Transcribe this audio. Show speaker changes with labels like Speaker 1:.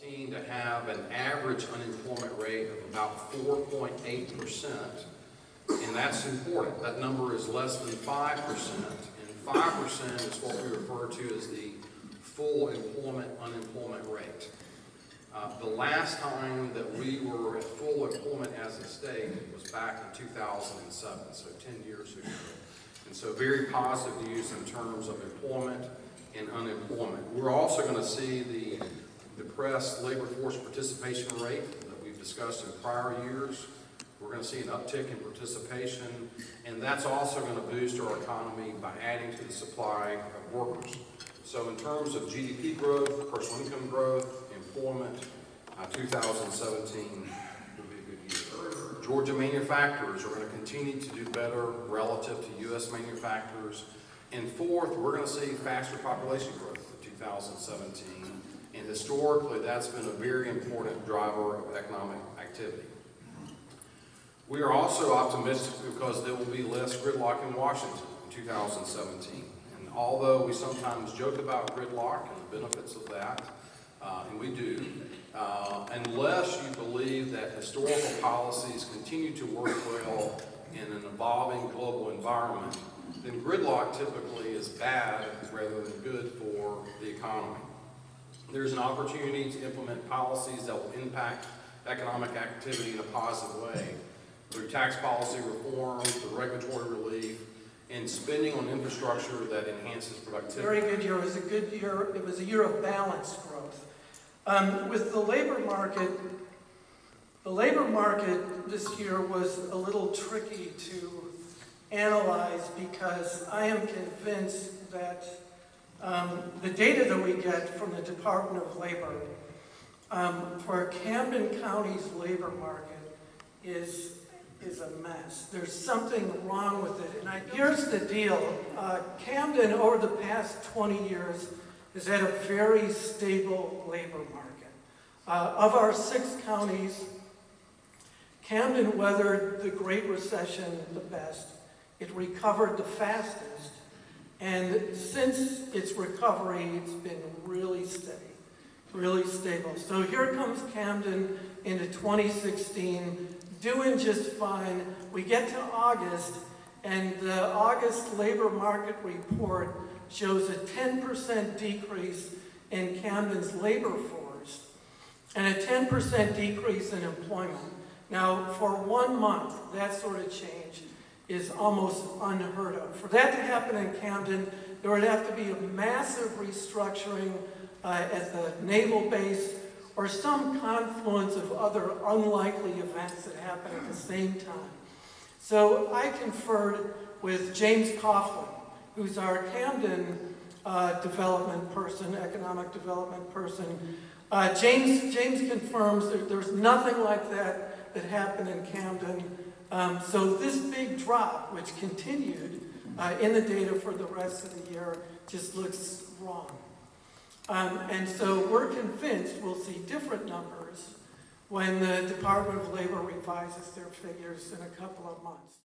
Speaker 1: 2017 to have an average unemployment rate of about 4.8%, and that's important. That number is less than 5%, and 5% is what we refer to as the full unemployment rate. The last time that we were at full employment as a state was back in 2007, so 10 years ago. And so very positive news in terms of employment and unemployment. We're also going to see the depressed labor force participation rate that we've discussed in prior years. We're going to see an uptick in participation, and that's also going to boost our economy by adding to the supply of workers. So in terms of GDP growth, personal income growth, employment, 2017 will be a good year. Georgia manufacturers are going to continue to do better relative to U.S. manufacturers. And fourth, we're going to see faster population growth in 2017. And historically, that's been a very important driver of economic activity. We are also optimistic because there will be less gridlock in Washington in 2017. And although we sometimes joke about gridlock and the benefits of that, and we do, unless you believe that historical policies continue to work well in an evolving global environment, then gridlock typically is bad rather than good for the economy. There's an opportunity to implement policies that will impact economic activity in a positive way through tax policy reform, through regulatory relief, and spending on infrastructure that enhances productivity.
Speaker 2: Very good year. It was a good year. It was a year of balanced growth. With the labor market this year was a little tricky to analyze because I am convinced that the data that we get from the Department of Labor for Camden County's labor market is a mess. There's something wrong with it. And here's the deal. Camden, over the past 20 years, has had a very stable labor market. Of our 6 counties, Camden weathered the Great Recession the best. It recovered the fastest. And since its recovery, it's been really steady, really stable. So here comes Camden into 2016, doing just fine. We get to August, and the August labor market report shows a 10% decrease in Camden's labor force and a 10% decrease in employment. Now, for 1 month, that sort of change is almost unheard of. For that to happen in Camden, there would have to be a massive restructuring at the naval base or some confluence of other unlikely events that happen at the same time. So I conferred with James Coughlin, who's our Camden development person, economic development person. James confirms that there's nothing like that happened in Camden. So this big drop, which continued in the data for the rest of the year, just looks wrong. And so we're convinced we'll see different numbers when the Department of Labor revises their figures in a couple of months.